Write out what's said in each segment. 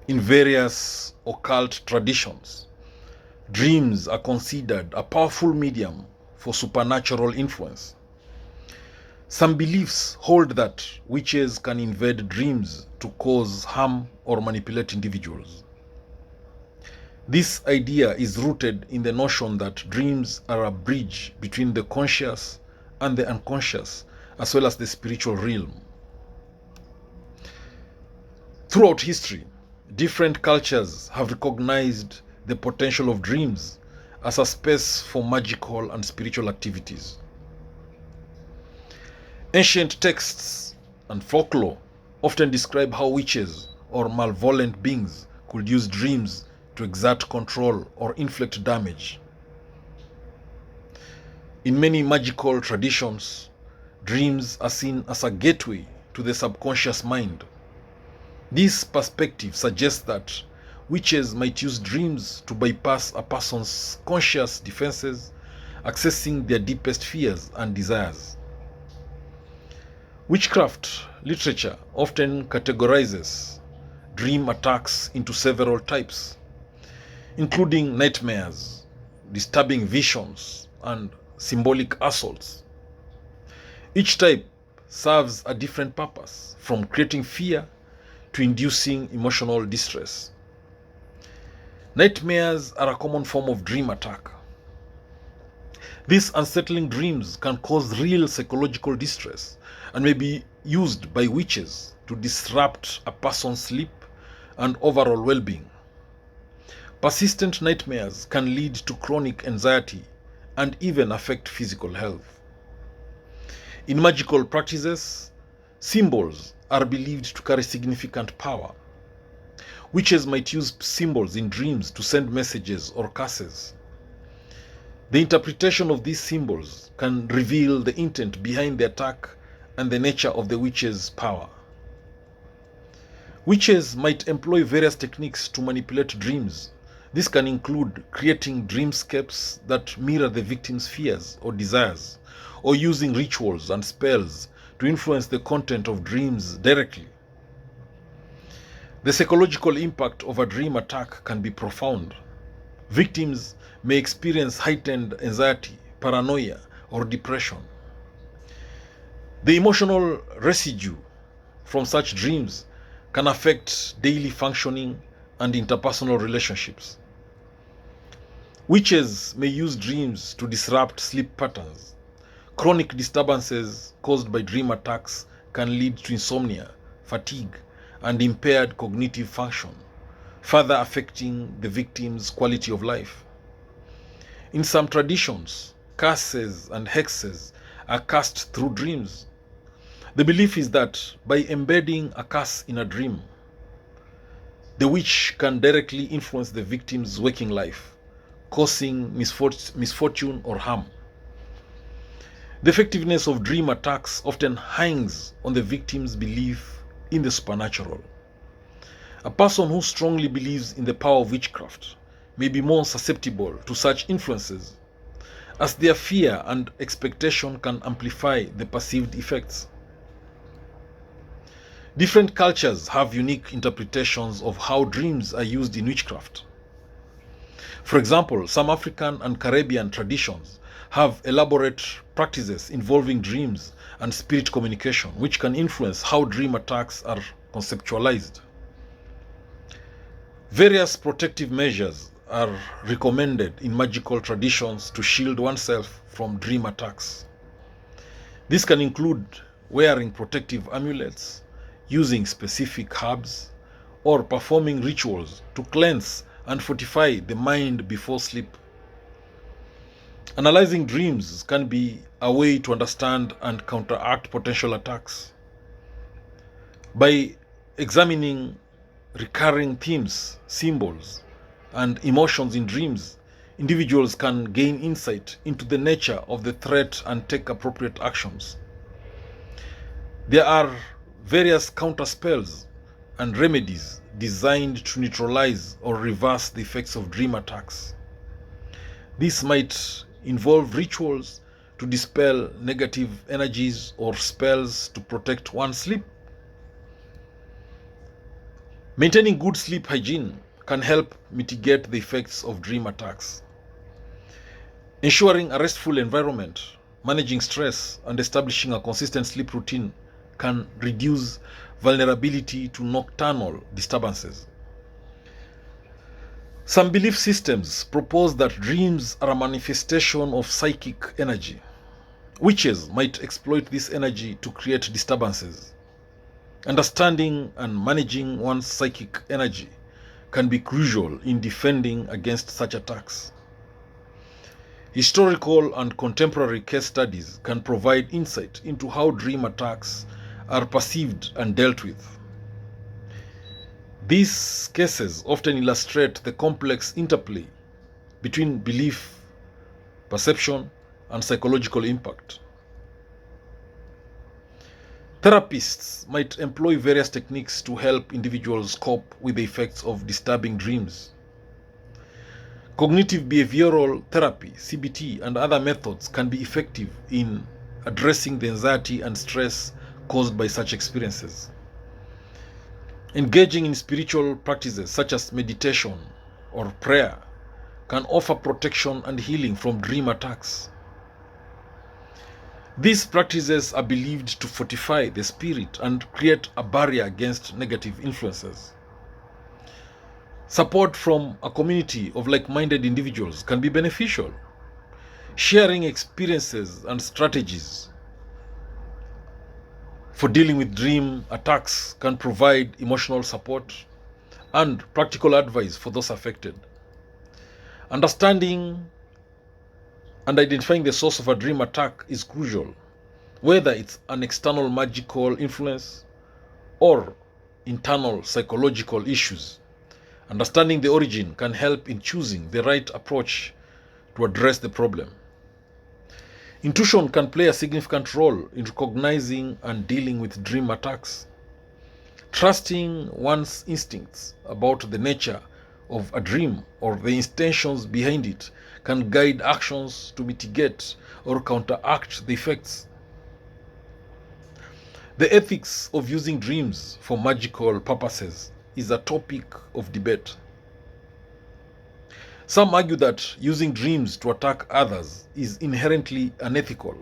In various occult traditions, dreams are considered a powerful medium for supernatural influence. Some beliefs hold that witches can invade dreams to cause harm or manipulate individuals. This idea is rooted in the notion that dreams are a bridge between the conscious and the unconscious, as well as the spiritual realm. Throughout history, different cultures have recognized the potential of dreams as a space for magical and spiritual activities. Ancient texts and folklore often describe how witches or malevolent beings could use dreams to exert control or inflict damage. In many magical traditions, dreams are seen as a gateway to the subconscious mind. This perspective suggests that witches might use dreams to bypass a person's conscious defenses, accessing their deepest fears and desires. Witchcraft literature often categorizes dream attacks into several types, including nightmares, disturbing visions, and symbolic assaults. Each type serves a different purpose, from creating fear to inducing emotional distress. Nightmares are a common form of dream attack. These unsettling dreams can cause real psychological distress and may be used by witches to disrupt a person's sleep and overall well-being. Persistent nightmares can lead to chronic anxiety and even affect physical health. In magical practices, symbols are believed to carry significant power. Witches might use symbols in dreams to send messages or curses. The interpretation of these symbols can reveal the intent behind the attack and the nature of the witch's power. Witches might employ various techniques to manipulate dreams. This can include creating dreamscapes that mirror the victim's fears or desires, or using rituals and spells to influence the content of dreams directly. The psychological impact of a dream attack can be profound. Victims may experience heightened anxiety, paranoia, or depression. The emotional residue from such dreams can affect daily functioning and interpersonal relationships. Witches may use dreams to disrupt sleep patterns. Chronic disturbances caused by dream attacks can lead to insomnia, fatigue, and impaired cognitive function, further affecting the victim's quality of life. In some traditions, curses and hexes are cast through dreams. The belief is that by embedding a curse in a dream, the witch can directly influence the victim's waking life, causing misfortune or harm. The effectiveness of dream attacks often hangs on the victim's belief in the supernatural. A person who strongly believes in the power of witchcraft may be more susceptible to such influences, as their fear and expectation can amplify the perceived effects. Different cultures have unique interpretations of how dreams are used in witchcraft. For example, some African and Caribbean traditions have elaborate practices involving dreams and spirit communication, which can influence how dream attacks are conceptualized. Various protective measures are recommended in magical traditions to shield oneself from dream attacks. This can include wearing protective amulets, using specific herbs, or performing rituals to cleanse and fortify the mind before sleep. Analyzing dreams can be a way to understand and counteract potential attacks. By examining recurring themes, symbols, and emotions in dreams, individuals can gain insight into the nature of the threat and take appropriate actions. There are various counterspells and remedies designed to neutralize or reverse the effects of dream attacks. This might involve rituals to dispel negative energies or spells to protect one's sleep. Maintaining good sleep hygiene can help mitigate the effects of dream attacks. Ensuring a restful environment, managing stress, and establishing a consistent sleep routine can reduce vulnerability to nocturnal disturbances. Some belief systems propose that dreams are a manifestation of psychic energy. Witches might exploit this energy to create disturbances. Understanding and managing one's psychic energy can be crucial in defending against such attacks. Historical and contemporary case studies can provide insight into how dream attacks are perceived and dealt with. These cases often illustrate the complex interplay between belief, perception, and psychological impact. Therapists might employ various techniques to help individuals cope with the effects of disturbing dreams. Cognitive behavioral therapy, CBT, and other methods can be effective in addressing the anxiety and stress caused by such experiences. Engaging in spiritual practices such as meditation or prayer can offer protection and healing from dream attacks. These practices are believed to fortify the spirit and create a barrier against negative influences. Support from a community of like-minded individuals can be beneficial. Sharing experiences and strategies for dealing with dream attacks can provide emotional support and practical advice for those affected. Understanding and identifying the source of a dream attack is crucial, whether it's an external magical influence or internal psychological issues. Understanding the origin can help in choosing the right approach to address the problem. Intuition can play a significant role in recognizing and dealing with dream attacks. Trusting one's instincts about the nature of a dream or the intentions behind it can guide actions to mitigate or counteract the effects. The ethics of using dreams for magical purposes is a topic of debate. Some argue that using dreams to attack others is inherently unethical,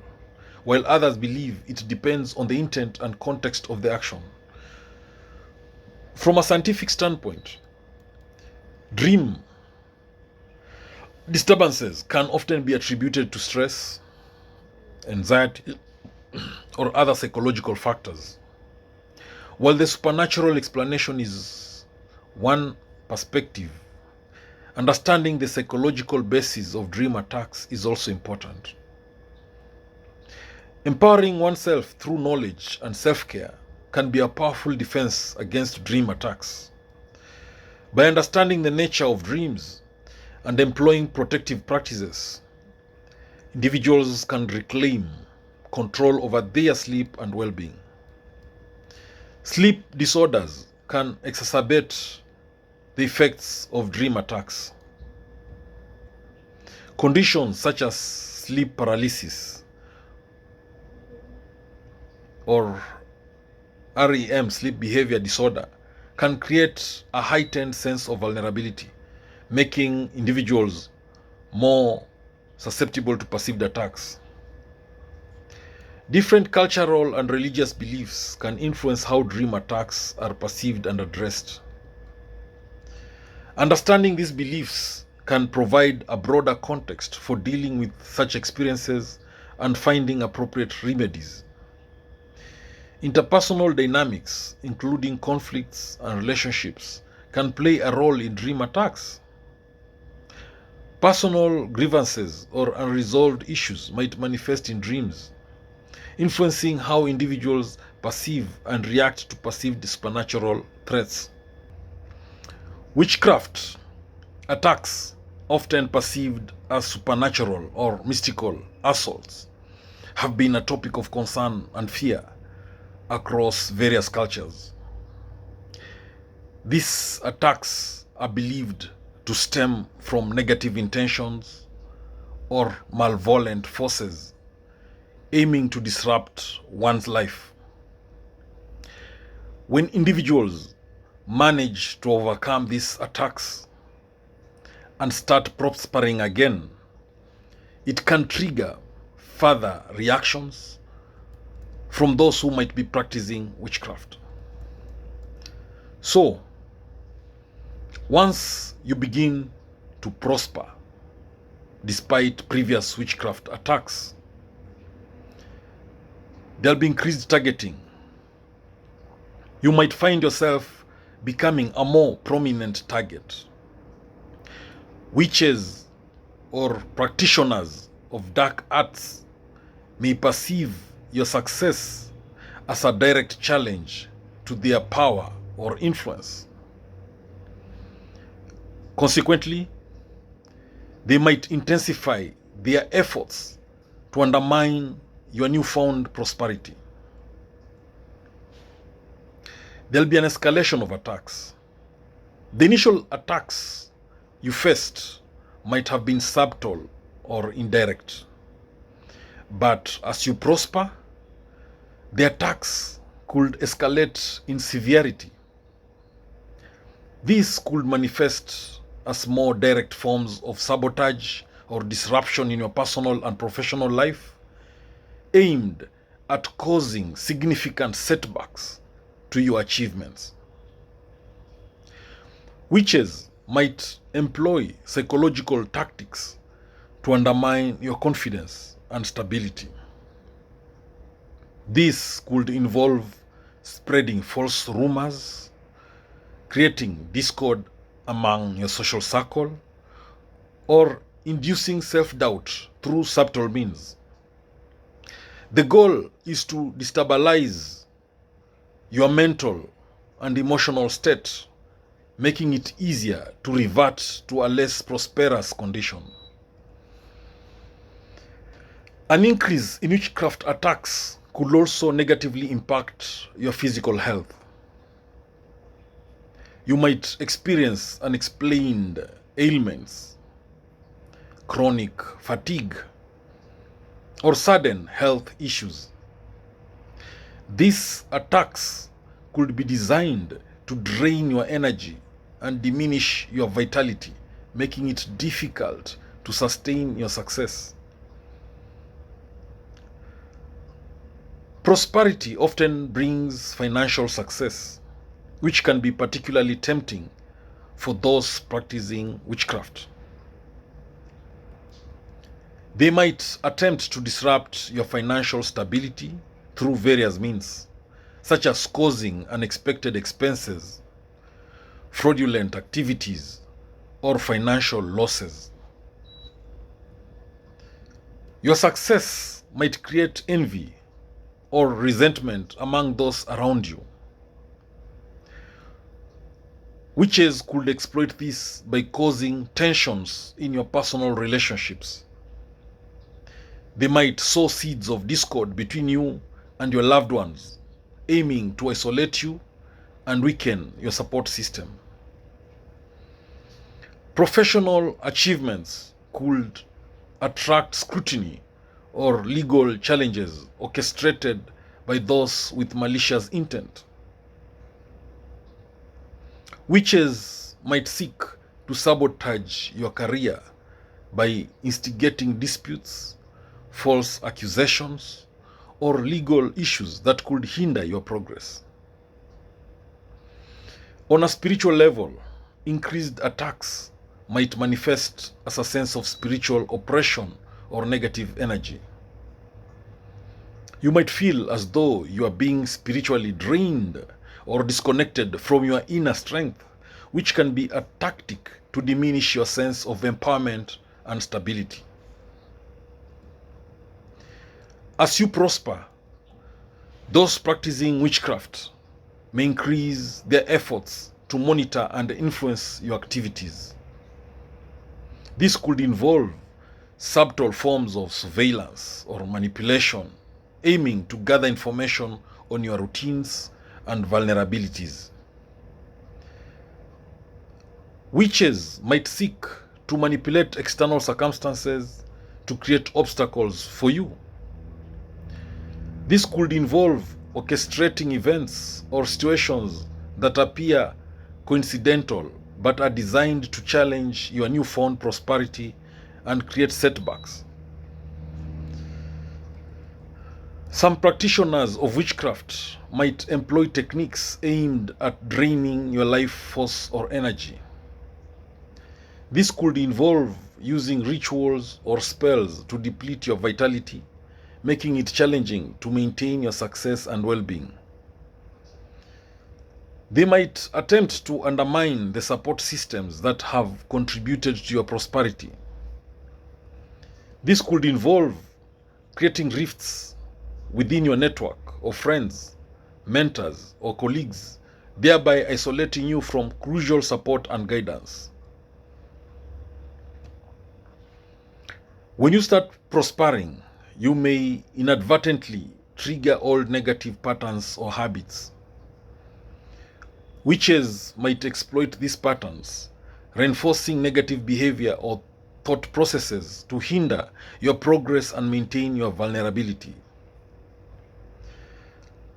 while others believe it depends on the intent and context of the action. From a scientific standpoint, dream disturbances can often be attributed to stress, anxiety, or other psychological factors. While the supernatural explanation is one perspective, understanding the psychological basis of dream attacks is also important. Empowering oneself through knowledge and self-care can be a powerful defense against dream attacks. By understanding the nature of dreams and employing protective practices, individuals can reclaim control over their sleep and well-being. Sleep disorders can exacerbate the effects of dream attacks. Conditions such as sleep paralysis or REM, sleep behavior disorder, can create a heightened sense of vulnerability, making individuals more susceptible to perceived attacks. Different cultural and religious beliefs can influence how dream attacks are perceived and addressed. Understanding these beliefs can provide a broader context for dealing with such experiences and finding appropriate remedies. Interpersonal dynamics, including conflicts and relationships, can play a role in dream attacks. Personal grievances or unresolved issues might manifest in dreams, influencing how individuals perceive and react to perceived supernatural threats. Witchcraft attacks, often perceived as supernatural or mystical assaults, have been a topic of concern and fear across various cultures. These attacks are believed to stem from negative intentions or malevolent forces aiming to disrupt one's life. When individuals manage to overcome these attacks and start prospering again, it can trigger further reactions from those who might be practicing witchcraft. So, once you begin to prosper despite previous witchcraft attacks, there'll be increased targeting. You might find yourself becoming a more prominent target. Witches or practitioners of dark arts may perceive your success as a direct challenge to their power or influence. Consequently, they might intensify their efforts to undermine your newfound prosperity. There'll be an escalation of attacks. The initial attacks you faced might have been subtle or indirect. But as you prosper, the attacks could escalate in severity. These could manifest as more direct forms of sabotage or disruption in your personal and professional life, aimed at causing significant setbacks to your achievements. Witches might employ psychological tactics to undermine your confidence and stability. This could involve spreading false rumors, creating discord among your social circle, or inducing self-doubt through subtle means. The goal is to destabilize your mental and emotional state, making it easier to revert to a less prosperous condition. An increase in witchcraft attacks could also negatively impact your physical health. You might experience unexplained ailments, chronic fatigue, or sudden health issues. These attacks could be designed to drain your energy and diminish your vitality, making it difficult to sustain your success. Prosperity often brings financial success, which can be particularly tempting for those practicing witchcraft. They might attempt to disrupt your financial stability through various means, such as causing unexpected expenses, fraudulent activities, or financial losses. Your success might create envy or resentment among those around you. Witches could exploit this by causing tensions in your personal relationships. They might sow seeds of discord between you and your loved ones, aiming to isolate you and weaken your support system. Professional achievements could attract scrutiny or legal challenges orchestrated by those with malicious intent. Witches might seek to sabotage your career by instigating disputes, false accusations, or legal issues that could hinder your progress. On a spiritual level, increased attacks might manifest as a sense of spiritual oppression or negative energy. You might feel as though you are being spiritually drained or disconnected from your inner strength, which can be a tactic to diminish your sense of empowerment and stability. As you prosper, those practicing witchcraft may increase their efforts to monitor and influence your activities. This could involve subtle forms of surveillance or manipulation, aiming to gather information on your routines and vulnerabilities. Witches might seek to manipulate external circumstances to create obstacles for you. This could involve orchestrating events or situations that appear coincidental, but are designed to challenge your newfound prosperity and create setbacks. Some practitioners of witchcraft might employ techniques aimed at draining your life force or energy. This could involve using rituals or spells to deplete your vitality, making it challenging to maintain your success and well-being. They might attempt to undermine the support systems that have contributed to your prosperity. This could involve creating rifts within your network of friends, mentors, or colleagues, thereby isolating you from crucial support and guidance. When you start prospering, you may inadvertently trigger old negative patterns or habits. Witches might exploit these patterns, reinforcing negative behavior or thought processes to hinder your progress and maintain your vulnerability.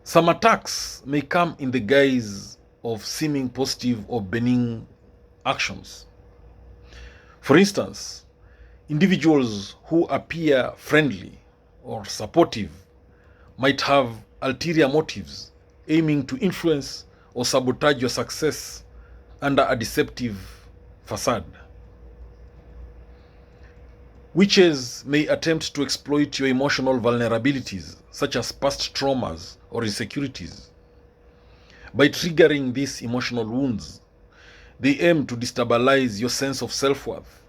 Some attacks may come in the guise of seeming positive or benign actions. For instance, individuals who appear friendly or supportive might have ulterior motives, aiming to influence or sabotage your success under a deceptive facade. Witches may attempt to exploit your emotional vulnerabilities, such as past traumas or insecurities. By triggering these emotional wounds, they aim to destabilize your sense of self-worth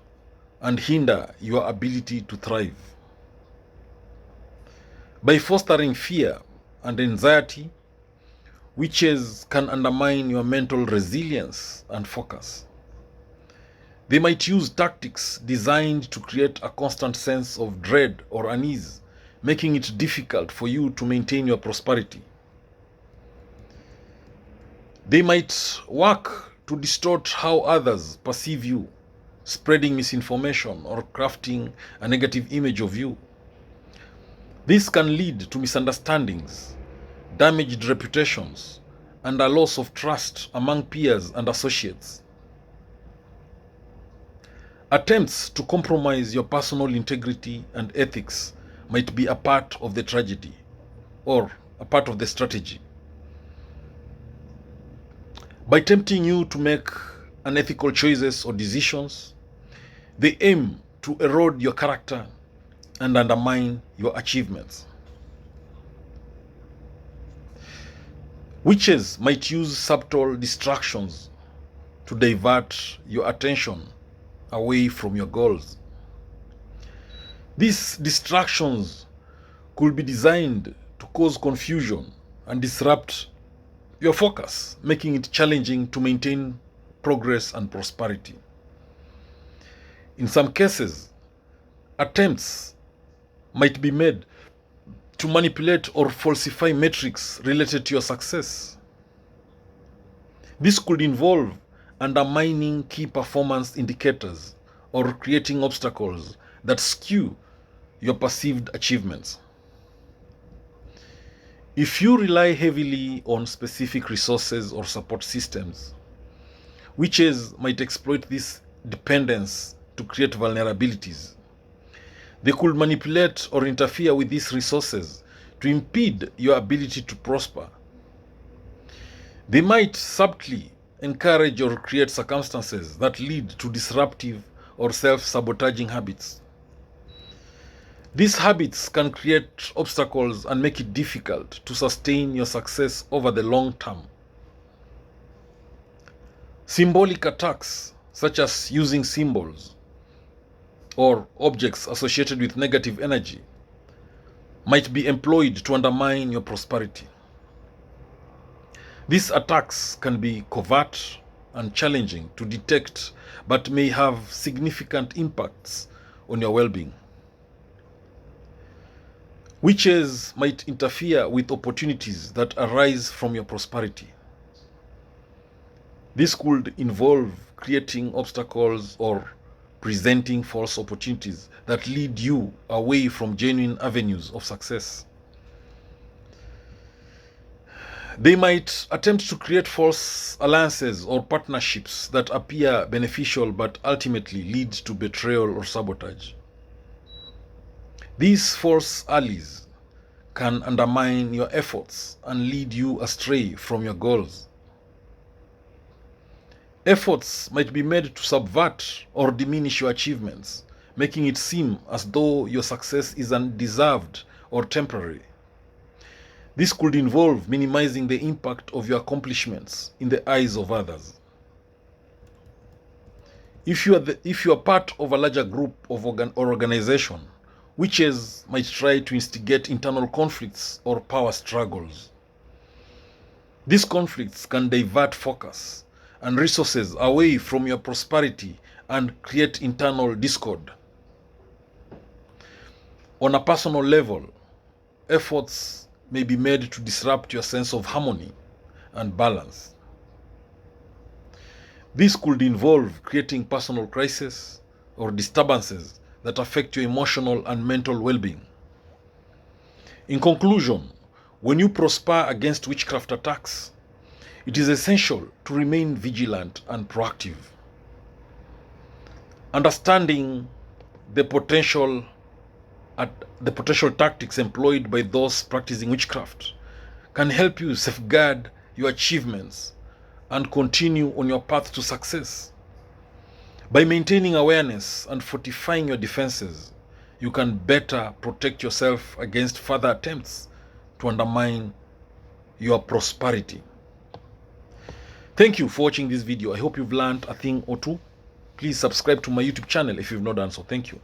and hinder your ability to thrive. By fostering fear and anxiety, witches can undermine your mental resilience and focus. They might use tactics designed to create a constant sense of dread or unease, making it difficult for you to maintain your prosperity. They might work to distort how others perceive you, spreading misinformation or crafting a negative image of you. This can lead to misunderstandings, damaged reputations, and a loss of trust among peers and associates. Attempts to compromise your personal integrity and ethics might be a part of the tragedy or a part of the strategy. By tempting you to make unethical choices or decisions, they aim to erode your character and undermine your achievements. Witches might use subtle distractions to divert your attention away from your goals. These distractions could be designed to cause confusion and disrupt your focus, making it challenging to maintain progress and prosperity. In some cases, attempts might be made to manipulate or falsify metrics related to your success. This could involve undermining key performance indicators or creating obstacles that skew your perceived achievements. If you rely heavily on specific resources or support systems, witches might exploit this dependence to create vulnerabilities. They could manipulate or interfere with these resources to impede your ability to prosper. They might subtly encourage or create circumstances that lead to disruptive or self-sabotaging habits. These habits can create obstacles and make it difficult to sustain your success over the long term. Symbolic attacks, such as using symbols or objects associated with negative energy, might be employed to undermine your prosperity. These attacks can be covert and challenging to detect, but may have significant impacts on your well-being. Witches might interfere with opportunities that arise from your prosperity. This could involve creating obstacles or presenting false opportunities that lead you away from genuine avenues of success. They might attempt to create false alliances or partnerships that appear beneficial but ultimately lead to betrayal or sabotage. These false allies can undermine your efforts and lead you astray from your goals. Efforts might be made to subvert or diminish your achievements, making it seem as though your success is undeserved or temporary. This could involve minimizing the impact of your accomplishments in the eyes of others. If you are part of a larger group or organization, witches might try to instigate internal conflicts or power struggles. These conflicts can divert focus and resources away from your prosperity and create internal discord. On a personal level, efforts may be made to disrupt your sense of harmony and balance. This could involve creating personal crises or disturbances that affect your emotional and mental well-being. In conclusion, when you prosper against witchcraft attacks, it is essential to remain vigilant and proactive. Understanding the potential tactics employed by those practicing witchcraft can help you safeguard your achievements and continue on your path to success. By maintaining awareness and fortifying your defenses, you can better protect yourself against further attempts to undermine your prosperity. Thank you for watching this video. I hope you've learned a thing or two. Please subscribe to my YouTube channel if you've not done so. Thank you.